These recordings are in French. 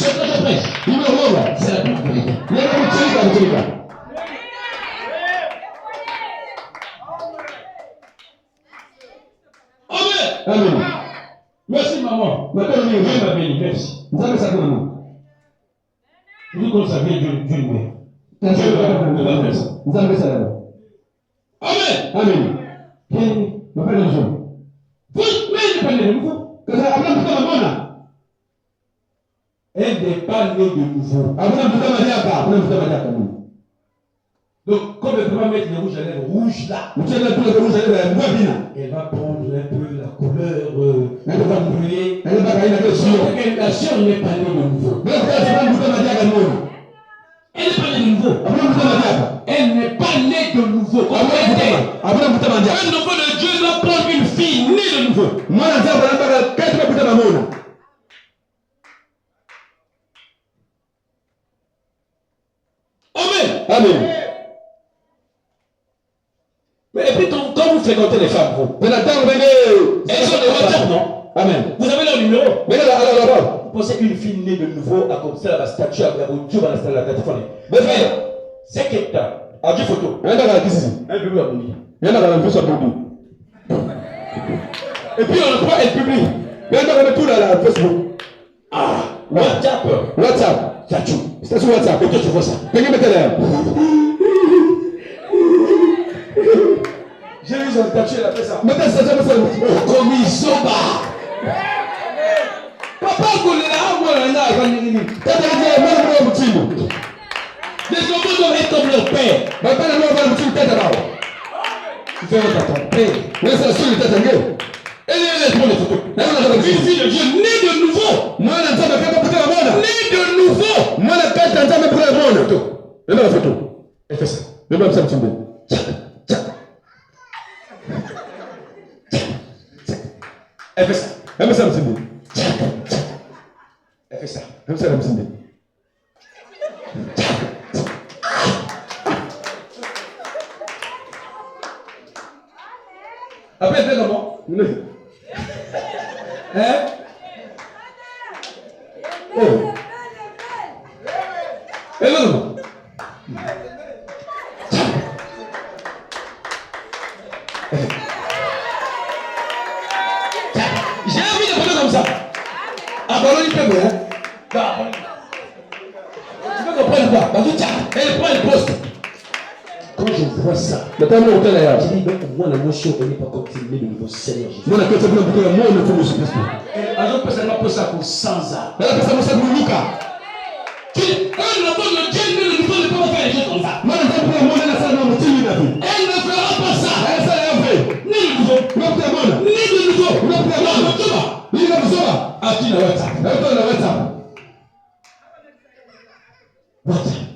Ce que je prêche, c'est la pure vérité. Amen. Amen. Merci maman. Dieu m'a béni. Merci. Vous avez ça comment? Vous qu'on savait Dieu m'a. Vous avez ça là. Amen. Amen. Vous avez le jour. Vous ne parlez de nouveau. Que ça après tout le monde. Elle n'est pas née de nouveau. Après tout le monde. Donc, comme elle ne peut pas mettre les rouges à lèvres rouges là, elle va prendre un peu la couleur, elle va brûler. La sœur n'est pas née de nouveau. Elle n'est pas née de nouveau. Elle n'est pas née de nouveau. Un enfant de Dieu doit prendre une fille née de nouveau. Amen. Amen. Mais et puis quand vous fréquentez les femmes, vous, elles ont des WhatsApp, non? Amen. Vous avez leur numéro? Vous pensez qu'une fille née de nouveau a comme ça la statue à Dieu va la statue à la téléphone. Mais c'est quelqu'un a dit photo. Un bébé à Bouni. Et puis on le prend et publie. Ah, WhatsApp. Statue. C'est sur WhatsApp. Et toi tu vois ça. J'ai vu son statue, elle a fait ça. Comme il soba. Papa Goulela, moi, les enfants doivent être comme leur père. Tu fais avec ton père. Et les photos. Une fille de Dieu née de nouveau. Née de nouveau. Elle fait ça. Elle fait ça. Elle fait ça. Après, elle fait comment? Hein? Oh. Elle fait comment? J'ai envie de parler comme ça. Abandonne une peu, hein? Tu veux qu'on prenne quoi? Elle prend le poste. Quand je vois ça, je dis, moi, la motion, elle n'est pas continuée de niveau Seigneur Jésus. Un autre personne va poser ça pour 100 ans. Un enfant de Dieu ne peut pas faire les choses comme ça. Elle ne fera pas ça. Ni de nouveau.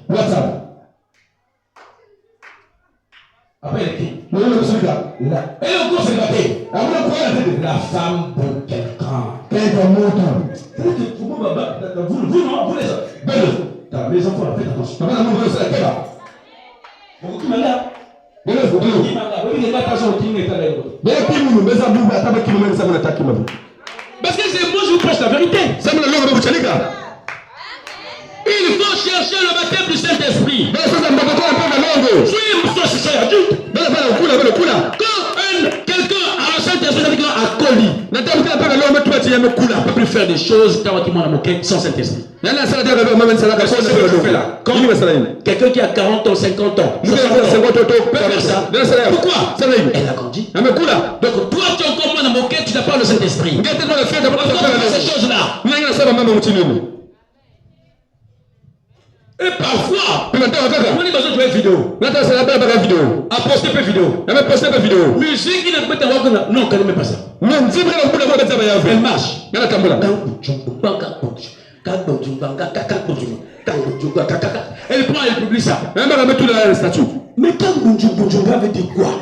WhatsApp. Après les filles. Et le gros célibataire. La femme de quelqu'un. Vous les autres. Les enfants, faites attention. Parce que c'est moi, je vous prêche la vérité. Il faut chercher le baptême du Saint-Esprit. Quand quelqu'un a le Saint-Esprit, ça veut dire a colis. On ne peut plus faire des choses sans Saint-Esprit. Quelqu'un qui a 40 ans, 50 ans, peut faire ça. Pourquoi? Elle a grandi. Donc toi, tu es encore moins dans mon cœur, tu n'as pas le Saint-Esprit. Ces choses-là. Et parfois, on est dans une vidéo. A poster peu vidéo. Musique qui ne peut pas avoir. Non, quand même pas ça. Elle marche. Elle prend, elle publie ça. Mais quand Bonjour veut dire quoi?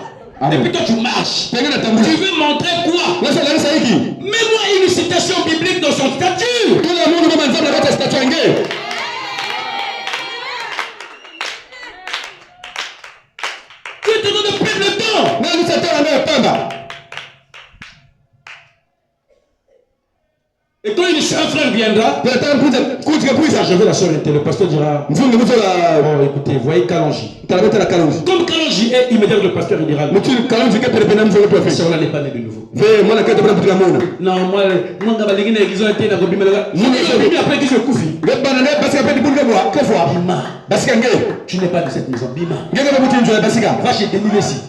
Et puis toi tu marches. Tu veux montrer quoi? Mets-moi une citation biblique dans son statut. Tu te donnes de perdre le temps. Et quand il est un frère viendra, je vais la s'orienter. Le pasteur dira, bon, écoutez, voyez Kalonji. Comme Kalonji est immédiat, le pasteur il dira, cela n'est pas né de nouveau. Non, moi, après que je couffe. Bima. Tu n'es pas de cette maison. Bima. Va chez Denis Lessi.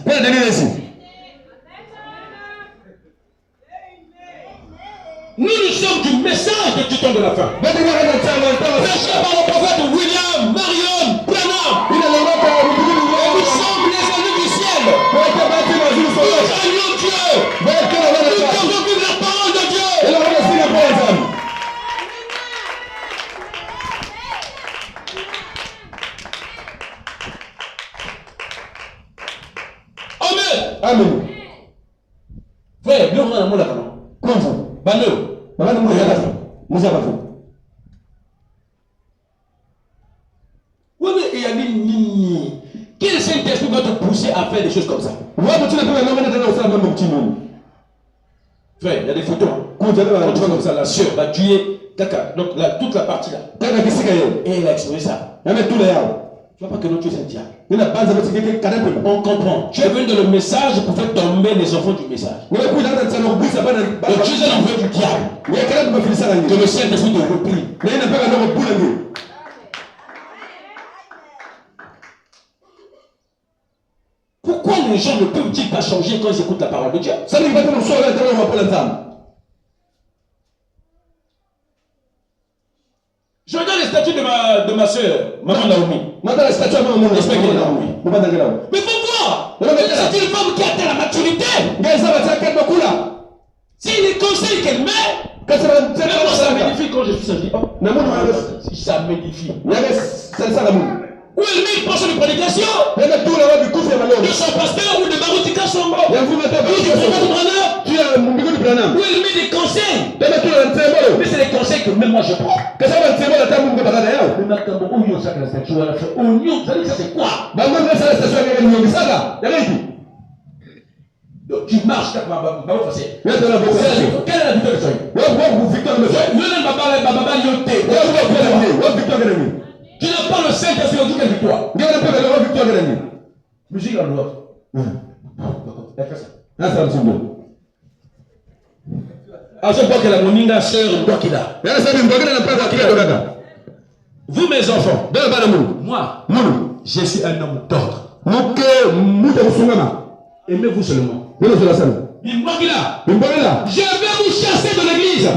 Nous sommes du message du temps de la fin. Prêché par le prophète William Marion Branham. Nous sommes les ennemis du ciel. Nous craignons Dieu. Nous devons vivre la parole de Dieu. Amen. Amen. Frère, nous avons la parole. Comment? Bano. Oui, mais il y a des nini. Quel Saint-Esprit va te pousser à faire des choses comme ça? Frère, il y a des photos. Quand tu vois comme ça, la sœur va tuer Kaka. Donc toute la partie là. Et elle a explosé ça. Tu vois pas que non, tu es un diable. On comprend. Tu es venu dans le message pour faire tomber les enfants du message. Donc tu es un enfant du diable. Que le Saint-Esprit te replie. Pourquoi les gens ne peuvent-ils pas changer quand ils écoutent la parole de Dieu? Je regarde les statuts de ma soeur, maman Naomi. Mais pourquoi? C'est une femme qui atteint la maturité. Si les conseils qu'elle met, même moi ça m'édifie quand je suis sorti. Ça m'édifie. Où elle met une portion de prédication de son pasteur ou de Maroutika Sombo ou du prophète Branham. Où elle met des conseils. Mais c'est les conseils que même moi je prends. Mais ça c'est quoi? Donc tu marches quelle est la victoire de Dieu? Tu n'as pas le Saint-Esprit, on dit quelle victoire? Musique à l'autre. À ce point que la moninga sœur doit qu'il a. Vous mes enfants, moi, je suis un homme d'ordre. Aimez-vous seulement. Je vais vous chasser de l'église.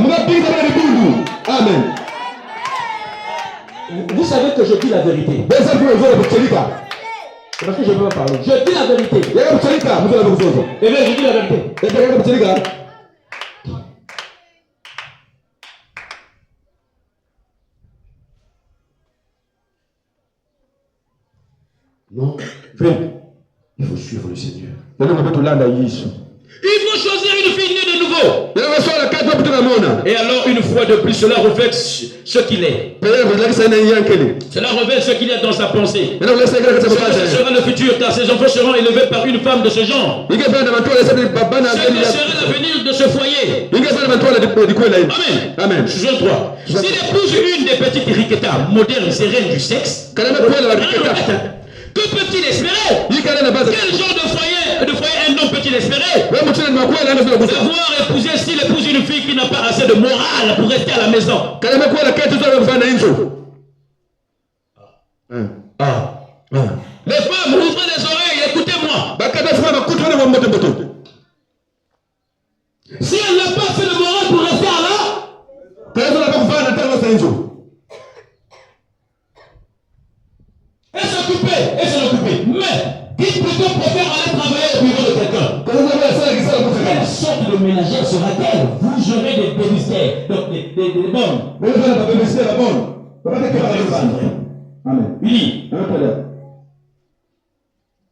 Amen. Vous savez que je dis la vérité. C'est parce que je ne veux pas parler. Je dis la vérité. Et bien, je dis la vérité. Non. Il faut suivre le Seigneur. Il faut choisir une fille née de nouveau. Et alors, une fois de plus, cela reflète ce qu'il est. Cela révèle ce qu'il y a dans sa pensée. Ce sera le futur, car ses enfants seront élevés par une femme de ce genre. Ce sera l'avenir de ce foyer. Amen. Amen. Je 3. S'il épouse une des petites riquetas modernes et reines du sexe, que peut-il espérer? Quel genre de foyer un homme peut-il espérer? Devoir épouser s'il épouse une fille qui n'a pas assez de morale pour rester à la maison. Les femmes, ouvrez les oreilles, écoutez-moi. Si elle n'a pas fait de morale pour rester là, elle s'occuper. Mais il plutôt préfère aller travailler au bureau de quelqu'un. Quelle sorte de ménagère sera-t-elle? Vous aurez des bénéficiaires, donc des bonnes. Oui.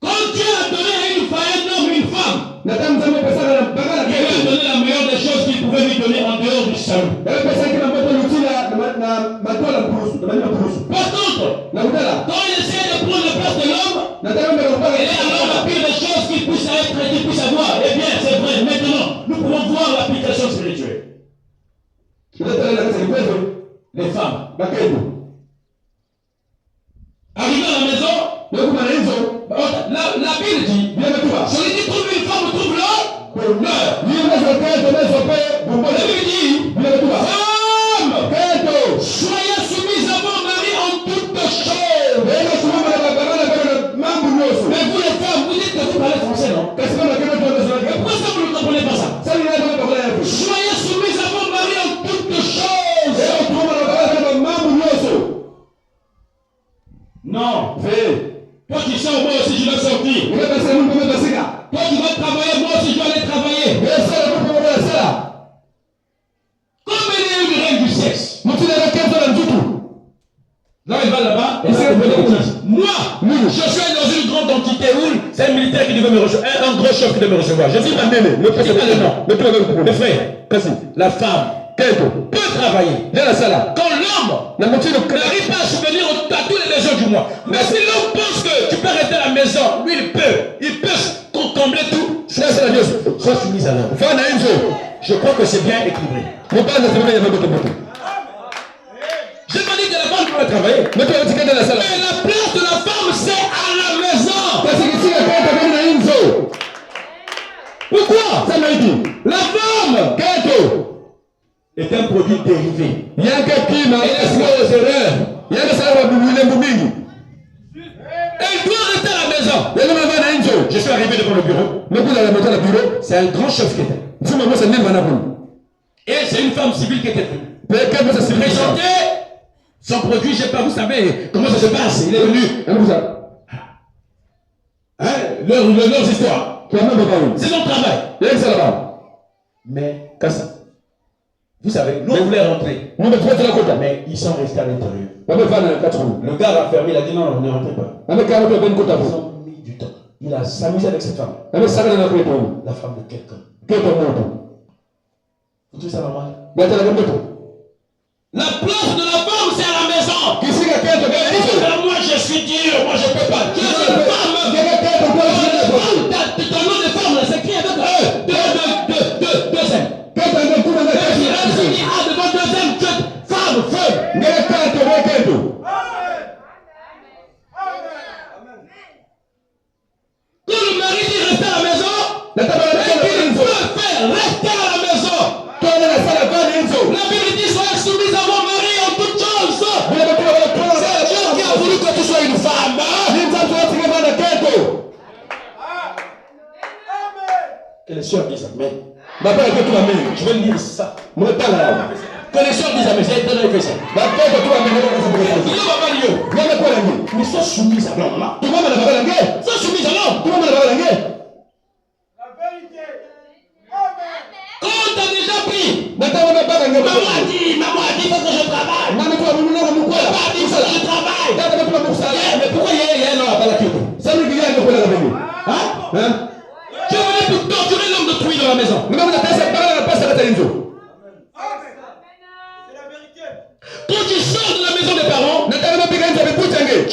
Quand Dieu a donné à un homme une femme, il lui a donné la meilleure des choses qu'il pouvait lui donner en dehors du salut. Par contre, quand il essaie de prendre la place de l'homme, elle est alors la pire des choses qu'il puisse avoir. Eh bien, c'est vrai. Maintenant, nous pouvons voir l'application spirituelle. les femmes. Arrivé à la maison, la Bible dit, celui qui trouve une femme trouve le bonheur. La Bible dit, femme, soyez soumise à vos maris en toutes choses. Mais vous les femmes, vous dites que vous parlez français, non? Pourquoi ça vous ne comprenez pas ça? Soyez soumise à vos maris en toutes choses. Non. Toi qui sors, moi aussi je dois sortir. Toi qui vas travailler, moi aussi je dois aller travailler. Comme il y a eu le règne du sexe. Là, il va là-bas. Moi, je suis dans une grande entité où c'est un militaire qui devait me recevoir, un gros chef qui devait me recevoir. Je dis pas même, ne sais pas le nom. Mes frères, la femme peut travailler. Quand l'homme n'arrive pas à subvenir à tous les besoins du mois. Mais si l'homme pense que tu peux rester à la maison, lui il peut combler tout. Sois soumise à l'homme. Je crois que c'est bien équilibré. Je pas dit que la femme peut travailler. Mais la place de la femme, c'est à la maison. Pourquoi? La femme est un produit dérivé. Elle doit rester à la maison. Je suis arrivé devant le bureau. C'est un grand chef qui était. Et c'est une femme civile qui était venue. Présenter son produit, je sais pas, vous savez comment ça se passe. Il est venu. Leurs histoires. C'est son travail. Mais, vous savez, nous on voulait rentrer. Mais ils sont restés à l'intérieur. Le gars a fermé, il a dit non, ne rentrez pas. Ils ont mis du temps. Il a s'amusé avec cette femme. La femme de quelqu'un. Vous trouvez ça normal? La place de la femme, c'est à la maison. Moi, je suis dur, moi, je ne peux pas. Tu es une femme. Ton nom de femme, c'est écrit avec deux M. Devant deux M, tu es femme, feu. Quand le mari dit rester à la maison, il peut faire rester à la maison. La Bible dit soyez soumise à vos maris en toutes choses. C'est Dieu qui a voulu que tu sois une femme. Que les soeurs disent amen. Je vais lire ça. Que les soeurs disent amen. J'ai donné que ça. Mais sois soumise à l'homme. Sois soumise à l'homme. Quand tu as déjà pris, maman a dit, il faut que je travaille. Papa a dit, il faut que je travaille. Mais pourquoi il y a un homme à la queue? Tu es venu pour torturer l'homme d'autrui dans la maison. Quand tu sors de la maison des parents, tu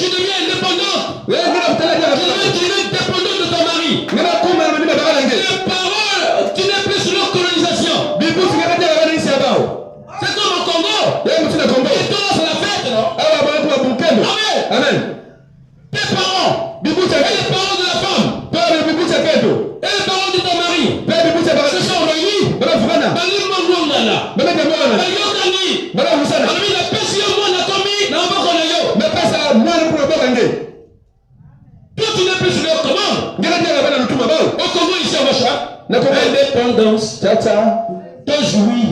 deviens indépendant. Tu deviens dépendant de ton mari. Les parents, tu n'es plus sous leur colonisation. C'est comme au Congo. Et toi, c'est la fête, non? Amen. Tes parents, et les parents de la femme, et les parents de ton mari, se sont réunis. Toi, tu n'es plus sous leur commande. Au Congo, ici, on va choisir. Indépendance. De jouir.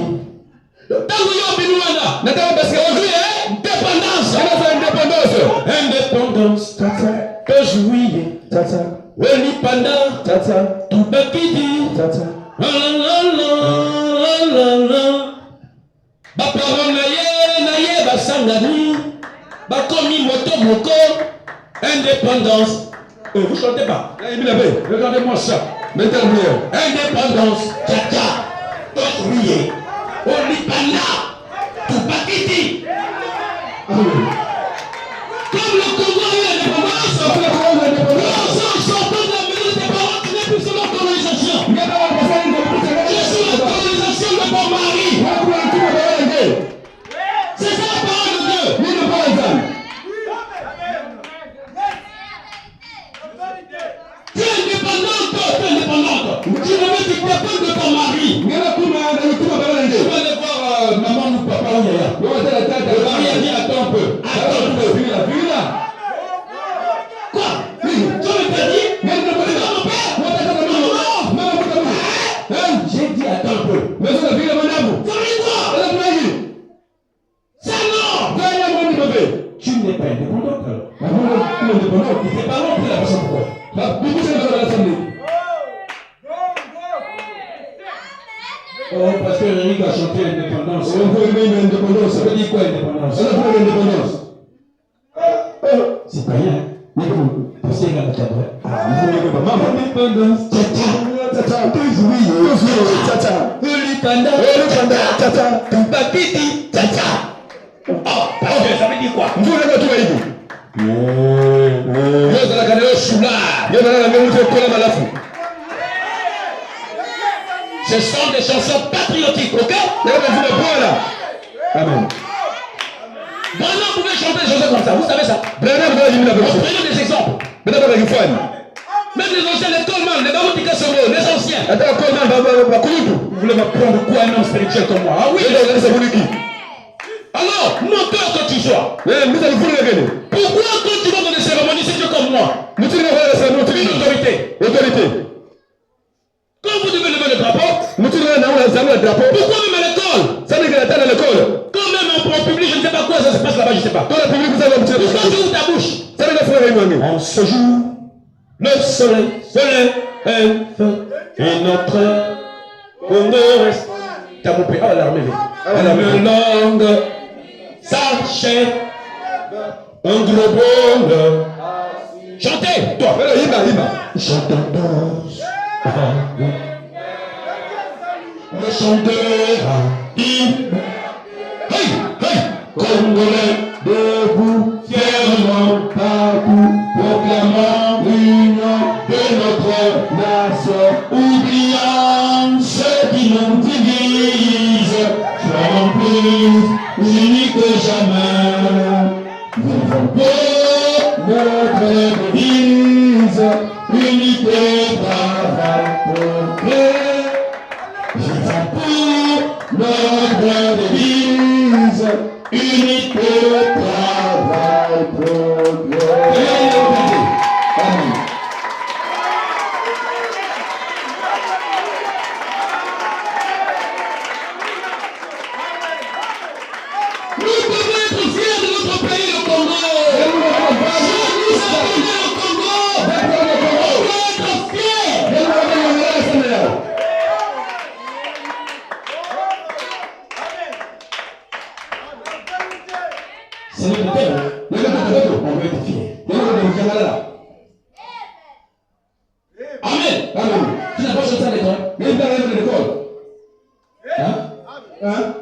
Indépendance. De jouir. Tout bakidi. Baparents naye basangani. Bakomi moto moko. Indépendance. Vous chantez pas. Regardez-moi ça. Indépendance. Tata. D'autruyer. Olipana. Tout bakidi. Comme le Congo est indépendance. Nous sortons de la maison des parents qui n'est plus sur leur colonisation. Je suis la colonisation de mon mari. C'est ça. n'était pas indépendante alors. Indépendante. Il était pas long pour la personne pourquoi. Oh, parce que Eric a chanté l'indépendance. Ça veut dire quoi indépendance? C'est pas rien. Parce qu'il y a un cadre. Indépendance. Ça veut dire quoi? Ce sont des chansons patriotiques, ok? Amen. Maintenant, vous pouvez chanter des chansons comme ça, vous savez ça? Prenons des exemples. Même les anciens, les Coleman, les Baroutika Soro, les anciens. Vous voulez m'apprendre quoi un homme spirituel comme moi? Ah oui? Alors, moteur que tu sois. Pourquoi quand tu vas dans des cérémonies, c'est que comme moi? Une autorité. Quand vous devez lever le drapeau, pourquoi même à l'école? Quand même en public, je ne sais pas quoi ça se passe là-bas, je ne sais pas. Pourquoi tu ouvres ta bouche? En ce jour, le soleil se lève et notre honneur reste. T'as mon pays, ah l'armée vient. Une langue s'achève, un gros bonheur. Chantez, toi. Chantons tous. Le chanteur hey, Congolais, debout, fièrement, partout, proclamant l'union de notre nation, oubliant ceux qui nous divisent, soyons plus unis que jamais. Vivons pour notre devise, unité, travail, progrès. Vivons pour notre devise, unité, travail, progrès. Amen. Nous devons être fiers de notre pays, le Congo. Nous avons le Congo. On doit être fiers. C'est le thème. On veut être fiers. Amen. Tu n'as pas chanté à l'école.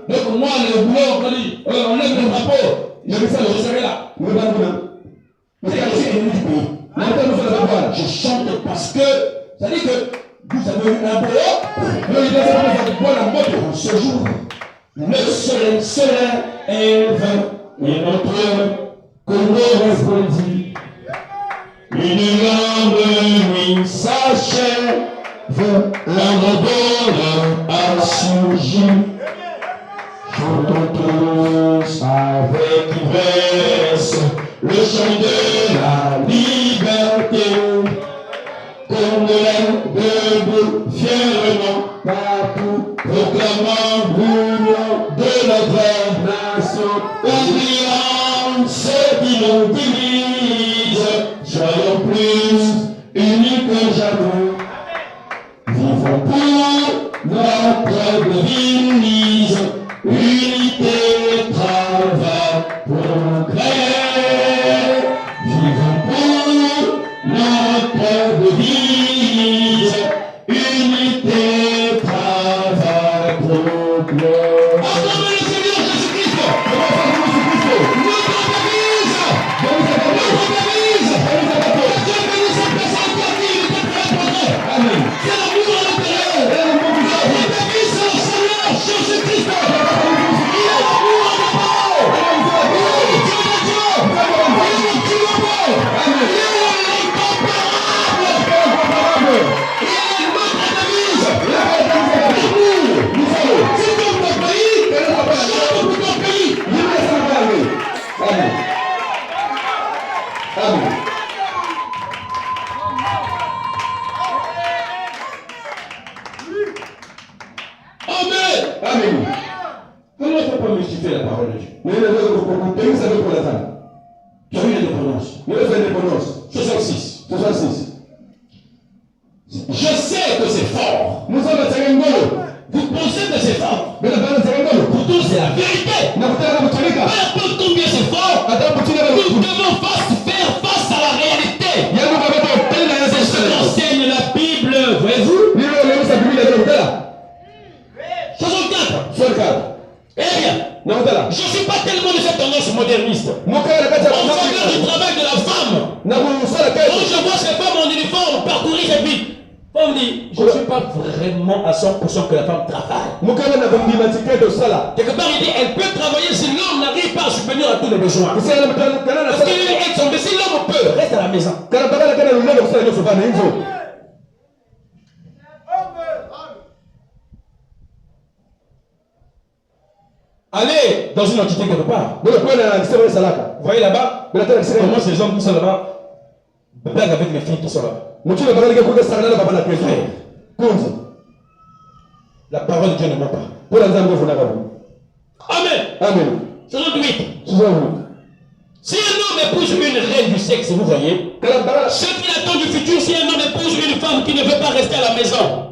Donc moi, le boulot, on dit, on lève le drapeau. Je vais faire le serai là. Je chante parce que, ça dit que vous avez eu un boulot. En ce jour, le soleil se lève et notre Congo répondit. Une grande nuit s'achève, un rebond a surgi. Chantons tous avec ivresse le chant de la liberté. Congolais debout fièrement partout, proclamant l'union de notre nation, oubliant ceux qui nous divisent, soyons plus unis que jamais. Vivons pour notre devise, unité, travail, progrès. Vivons pour notre devise, unité, travail, progrès. Acclamez le Seigneur Jésus-Christ. Notre devise. Dieu bénisse cette personne qui a dit il était prêt à progrès. Amen. C'est l'amour à l'intérieur. Notre devise, c'est le Seigneur Jésus-Christ. Il est l'amour à l'intérieur. Il est le Dieu de Dieu. Il est le Dieu de Dieu. Il est l'incomparable. Il est notre devise. C'est comme ton pays. Chante pour ton pays. Amen. Amen. Amen. Amen. Comment tu peux mystifier la parole de Dieu? Mais il y a des gens qui ont ça pour la femme. 66. 66. Je sais que c'est fort. Vous pensez que c'est fort. Pourtant c'est la vérité. Peu importe combien c'est fort, nous devons faire face à la réalité. C'est ce qu'enseigne la Bible, voyez-vous. 64. Eh bien, je ne suis pas tellement de cette tendance moderniste. En faveur du travail de la femme. Quand je vois ces femmes en uniforme parcourir cette vie, on me dit, je ne suis pas vraiment à 100% que la femme travaille. Quelque part, il dit, elle peut travailler si l'homme n'arrive pas à subvenir à tous les besoins. Parce qu'il est tombé, si l'homme peut, reste à la maison. Allez dans une entité quelque part. Vous voyez là-bas, comment ces hommes qui sont là-bas blaguent avec les filles qui sont là-bas. La parole de Dieu ne ment pas. Amen. Amen. 68. Si un homme épouse une reine du sexe, vous voyez, ce qu'il attend du futur, si un homme épouse une femme qui ne veut pas rester à la maison,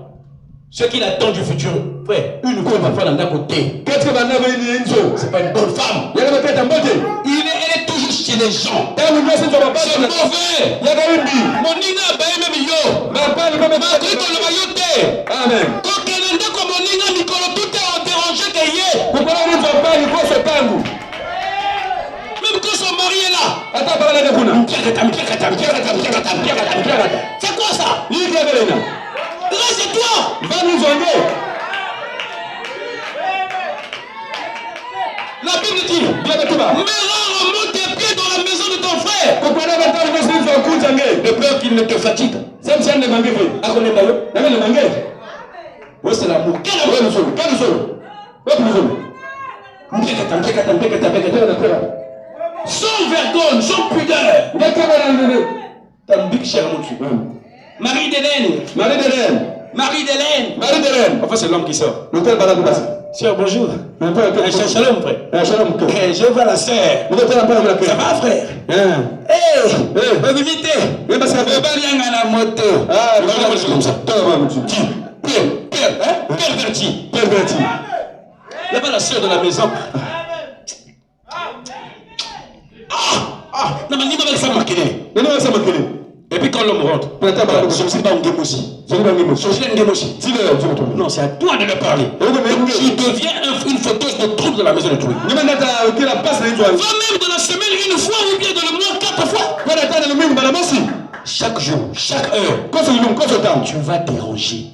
ce qu'il attend du futur, frère, une femme d'un côté. C'est pas une bonne femme. Elle est toujours chez les gens. C'est mauvais. Mon nina a même yo. Amen. Quand quelqu'un comme mon nina, Nicolas, tout est dérangé qu'il y ait. Même quand son mari est là. C'est quoi ça? Là, c'est toi. Va nous enlever. La Bible dit, remonte tes pieds dans la maison de ton frère. De peur qu'il ne te fatigue. C'est l'amour. Quel amour? Sans vergogne, sans pudeur. Marie d'Hélène. Enfin, c'est l'homme qui sort. Sœur, bonjour. Shalom, frère. Je vois la sœur. Ça va, frère? Mobilité. La moto. C'est comme ça. Perverti. Là-bas, la sœur de la maison. Non, mais il va ça marquer. Et puis quand l'homme rentre, je ne sais pas où aussi. Non, c'est à toi de le parler. Tu deviens une fauteuse de trouble de la maison de Dieu. Va même de la semaine une fois ou bien de le mois 4 fois. Chaque jour, chaque heure, tu vas déranger.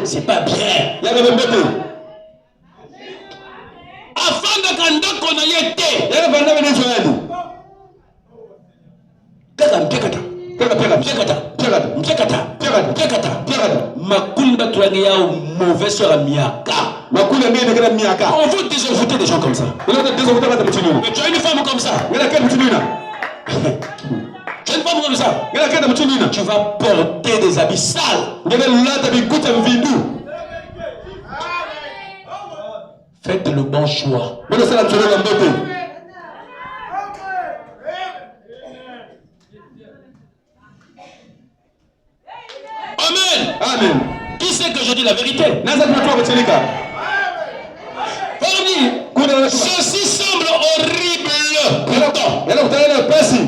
C'est pas bien. Afin de qu'on ait été. Makulba tuangia mauvais sur la miaka. On veut désenvoûter des gens comme ça. Mais tu as une femme comme ça. Tu as une femme comme ça. Tu vas porter des habits sales. Faites le bon choix. Amen. Qui sait que je dis la vérité? Ceci semble horrible. Pourtant,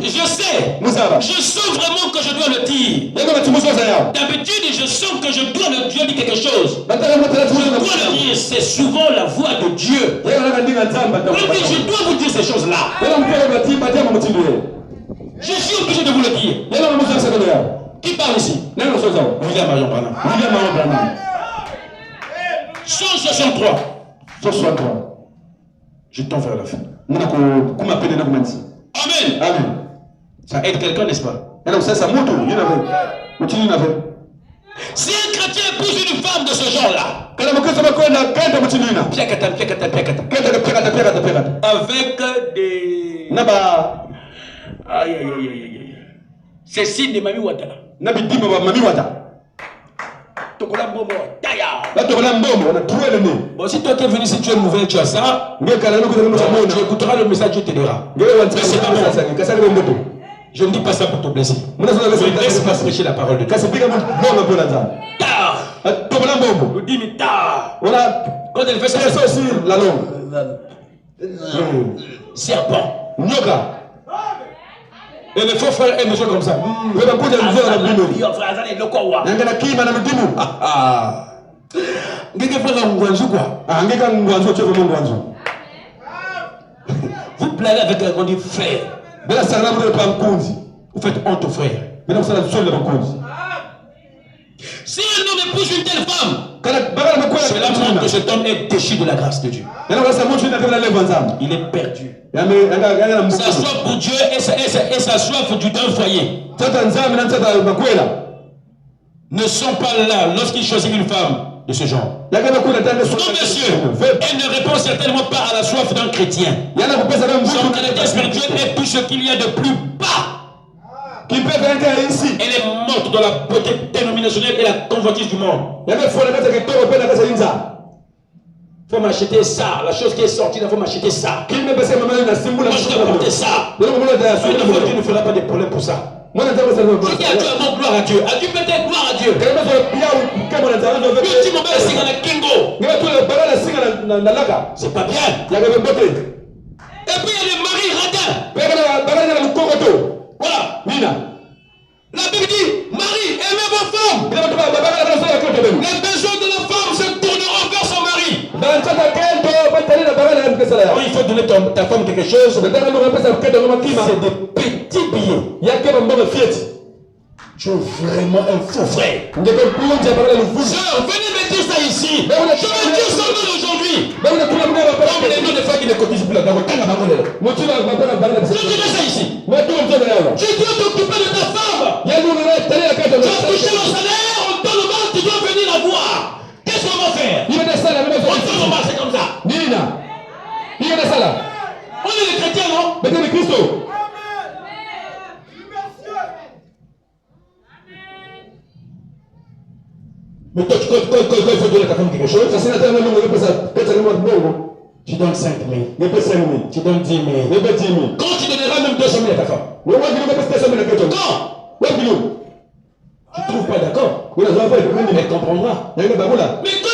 je sais. Je sens vraiment que je dois le dire. D'habitude, je sens que je dois le dire quelque chose. Je dois le dire. C'est souvent la voix de Dieu. Je dois vous dire ces choses-là. Je suis obligé de vous le dire. Qui parle ici? William Marion Branham. 163. Je tends vers la fin. Amen. Ça aide quelqu'un, n'est-ce pas? Si un chrétien épouse une femme de ce genre-là, avec des... C'est signe de Mami Ouattara. Bon, si toi qui es venu, si tu es mauvais, tu as ça, tu écouteras le message, Dieu t'aidera. Mais c'est pas bon. Je ne dis pas ça pour te blesser. Je laisse pas prêcher la parole de Dieu. Tard. Nous dit mais tard. Quand elle fait ça, c'est aussi la langue. Serpent. Nyoka. Et les faux frères aiment des choses comme ça. Vous blaguez avec un grand frère. Vous faites honte aux frères. Si un homme épouse une telle femme, cela montre que cet homme est déchu de la grâce de Dieu. Il est perdu. Sa soif pour Dieu et sa soif du temps foyer ne sont pas là lorsqu'il choisit une femme de ce genre. Non, monsieur, elle ne répond certainement pas à la soif d'un chrétien. Son caractère spirituel est tout ce qu'il y a de plus bas. Elle est morte dans la beauté dénominationnelle et la convoitise du monde. Il faut m'acheter ça. La chose qui est sortie, il faut m'acheter ça. Moi, je dois porter ça. Tu ne feras pas de problème pour ça. Je dis à Dieu, mon gloire à Dieu. À Dieu peut-être gloire à Dieu. Tu m'en vas à la Kingo. C'est pas bien. Et puis il y a les maris radins. Voilà. La Bible dit, Marie, aimez vos femmes. Les besoins de la femme se tourneront vers son mari. Quand il faut donner ta femme quelque chose, c'est des petits billets. Tu es vraiment un faux frère. Sœur, venez me dire ça ici. Je veux dire son nom aujourd'hui. Comme les noms des femmes qui ne cotisent plus là-dedans. Je dirais ça ici. Tu dois t'occuper de ta femme. Tu as touché le salaire, on donne le mal, tu dois venir la voir. Qu'est-ce qu'on va faire? On donne le mal, c'est comme ça. On est les chrétiens, non? Mais toi, quand il faut donner à ta femme quelque chose, tu donnes 5 000. Tu donnes 10 000. Quand tu donneras même 200 000 à ta femme. Quand? Tu ne trouves pas d'accord? Elle comprendra. Mais quand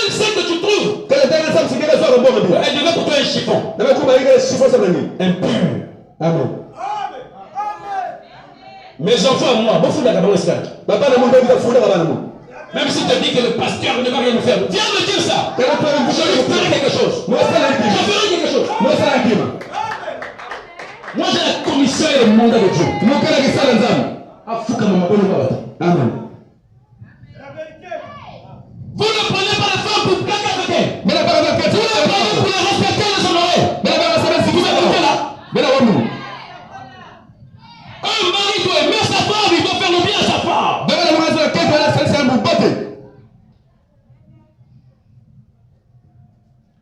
elle sait que tu trouves, elle devient pour toi un chiffon. Impur. Amen. Mes enfants, moi, même si tu dis que le pasteur ne va rien me faire, viens me dire ça. Je ferai quelque chose. Je ferai quelque chose. Moi j'ai la commission et le mandat de Dieu. Amen. Vous ne prenez pas la femme pour plaquer avec elle. Vous la prenez pour la respecter et les honorer. Vous écoutez là. Un mari doit aimer sa femme, il doit faire le bien à sa femme.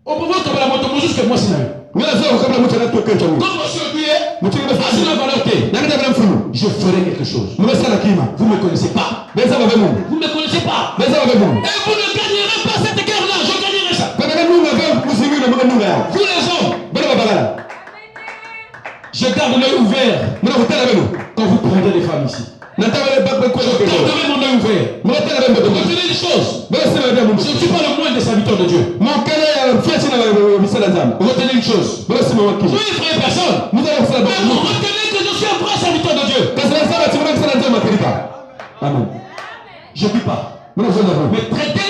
Au pouvoir comme la moto, juste que moi c'est là. Comme monsieur Dieu, je ferai quelque chose. Vous ne me connaissez pas. Vous ne me connaissez pas. Et vous ne gagnerez pas cette guerre-là. Je gagnerai ça. Vous les hommes, je garde l'œil ouvert quand vous prendrez des femmes ici. Je garderai mon œil ouvert. Retenez les choses. Je ne suis pas le moindre des serviteurs de Dieu. Retenez une chose. Soyez frère personne. Mais retenez que je suis un vrai serviteur de Dieu. Amen. Je ne dis pas. Mais traitez